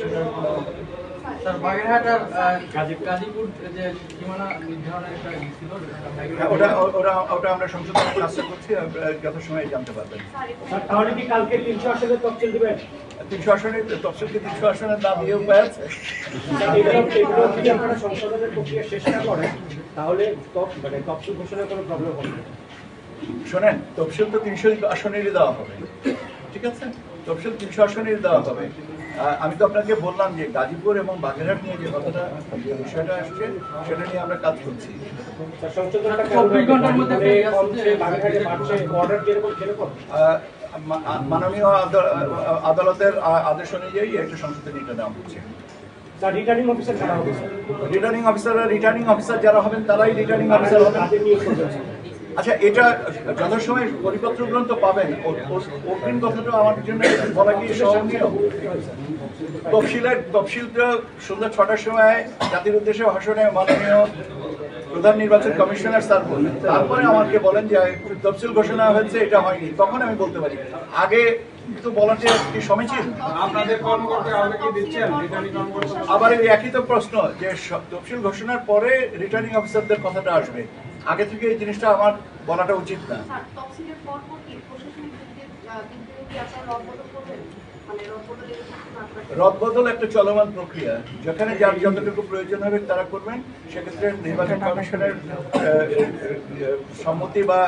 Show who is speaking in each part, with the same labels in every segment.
Speaker 1: সেটার কোনো
Speaker 2: স্যার বাগেরহাট আর গাজীপুর যে সীমানা নির্ধারণের একটা ছিল
Speaker 1: ওটা আমরা সংশোধনের কাজটা করছি, যথাসময়ে জানতে পারবেন।
Speaker 3: তাহলে কি কালকে 300 আসনের তফসিল দিবেন?
Speaker 1: 300 আসনের তফসিলকে 300 আসনের না দিয়ে উপায় আছে?
Speaker 3: এগুলো যদি আপনারা সংশোধনের প্রক্রিয়া শেষ না করেন তাহলে মানে তফসিল ঘোষণার কোনো প্রবলেম হবে না।
Speaker 1: শোনেন, তফসিল তো 300 আসনেরই দেওয়া হবে, ঠিক আছে? তফসিল 300 আসনেরই দেওয়া হবে। আমি তো আপনাকে বললাম যে গাজীপুর এবং বাগেরহাট নিয়ে যে কথাটা, যে বিষয়টা আসছে, সেটা নিয়ে আমরা কাজ করছি।
Speaker 3: সংশোধনটা 24 ঘন্টার মধ্যে কমছে, বাগেরহাটে বাড়ছে, অর্ডার যেরকম
Speaker 1: মাননীয় আদালতের আদেশ অনুযায়ী একটা সংশোধনীটা নেওয়া হচ্ছে।
Speaker 3: রিটার্নিং অফিসার যারা হবে,
Speaker 1: রিটার্নিং অফিসার যারা হবেন তারাই রিটার্নিং অফিসার হবেন। আচ্ছা, এটা যথাসময় পরিপত্র গ্রন্থ পাবেন। অগ্রিম কথাটা আমার জন্য বলা কি সহনীয়? তফসিলটা সন্ধ্যা 6টার সময় জাতির উদ্দেশ্যে ভাষণে মাননীয় প্রধান নির্বাচন কমিশনার স্যার বললেন, তারপরে আমাকে বলেন যে তফসিল ঘোষণা হয়েছে, এটা হয়নি। তখন আমি বলতে পারি, আগে তো বলাটা কি সমীচীন?
Speaker 2: আপনাদের কর্মকর্তা আগে কি দিচ্ছেন রিটার্নিং কর্মকর্তা?
Speaker 1: আবার এই একই তো প্রশ্ন যে তফসিল ঘোষণার পরে রিটার্নিং অফিসারদের কথাটা আসবে, আগে থেকে এই জিনিসটা আমার বলাটা উচিত না। রদবদল একটা চলমান প্রক্রিয়া, যেখানে যার যতটুকু প্রয়োজন হবে তারা করবেন। সেক্ষেত্রে নির্বাচন কমিশনের সম্মতি বা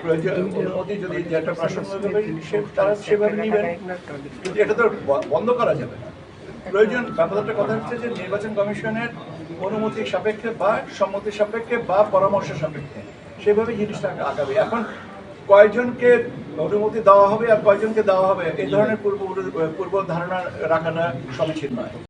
Speaker 1: প্রয়োজন অনুমতি যদি যেটা প্রাসঙ্গিক হবে তারা সেভাবে নেবেন, কিন্তু এটা তো বন্ধ করা যাবে না। প্রয়োজন ব্যাপারটা কথা হচ্ছে যে নির্বাচন কমিশনের অনুমতি সাপেক্ষে বা সম্মতি সাপেক্ষে বা পরামর্শ সাপেক্ষে সেভাবে জিনিসটা আগাবে। এখন কয়জনকে অনুমতি দেওয়া হবে আর কয়জনকে দেওয়া হবে এই ধরনের পূর্ব ধারণা রাখাটা সমীচীন নয়।